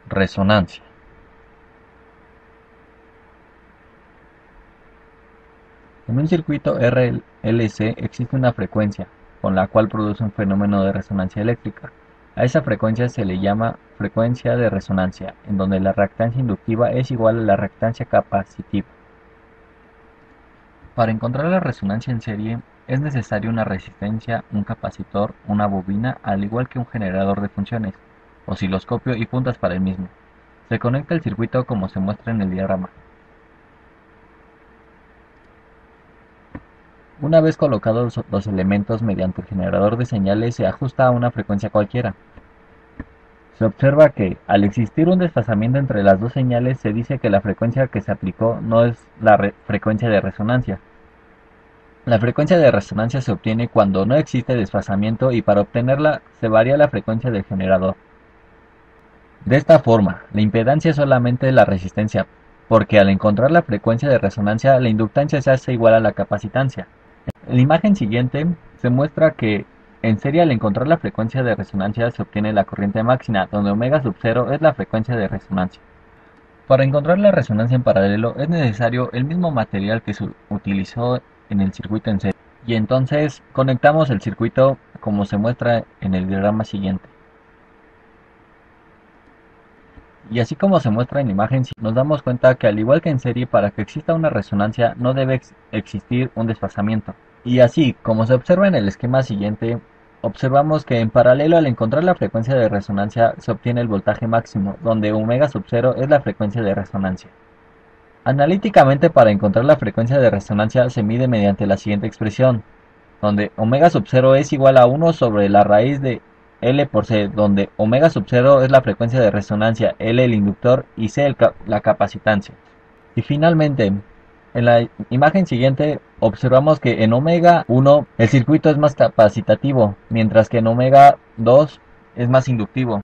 Resonancia. En un circuito RLC existe una frecuencia, con la cual produce un fenómeno de resonancia eléctrica. A esa frecuencia se le llama frecuencia de resonancia, en donde la reactancia inductiva es igual a la reactancia capacitiva. Para encontrar la resonancia en serie, es necesario una resistencia, un capacitor, una bobina, al igual que un generador de funciones, osciloscopio y puntas para el mismo. Se conecta el circuito como se muestra en el diagrama. Una vez colocados los elementos mediante el generador de señales se ajusta a una frecuencia cualquiera. Se observa que, al existir un desfasamiento entre las dos señales, se dice que la frecuencia que se aplicó no es la frecuencia de resonancia. La frecuencia de resonancia se obtiene cuando no existe desfasamiento y para obtenerla se varía la frecuencia del generador. De esta forma, la impedancia es solamente la resistencia, porque al encontrar la frecuencia de resonancia, la inductancia se hace igual a la capacitancia. En la imagen siguiente se muestra que en serie al encontrar la frecuencia de resonancia se obtiene la corriente máxima, donde omega sub 0 es la frecuencia de resonancia. Para encontrar la resonancia en paralelo es necesario el mismo material que se utilizó en el circuito en serie. Y entonces conectamos el circuito como se muestra en el diagrama siguiente. Y así como se muestra en la imagen, nos damos cuenta que al igual que en serie, para que exista una resonancia no debe existir un desfasamiento. Y así, como se observa en el esquema siguiente, observamos que en paralelo al encontrar la frecuencia de resonancia se obtiene el voltaje máximo, donde omega sub 0 es la frecuencia de resonancia. Analíticamente, para encontrar la frecuencia de resonancia se mide mediante la siguiente expresión, donde omega sub 0 es igual a 1 sobre la raíz de L por C, donde omega sub 0 es la frecuencia de resonancia, L el inductor y C la capacitancia. Y finalmente, en la imagen siguiente observamos que en omega 1 el circuito es más capacitativo, mientras que en omega 2 es más inductivo.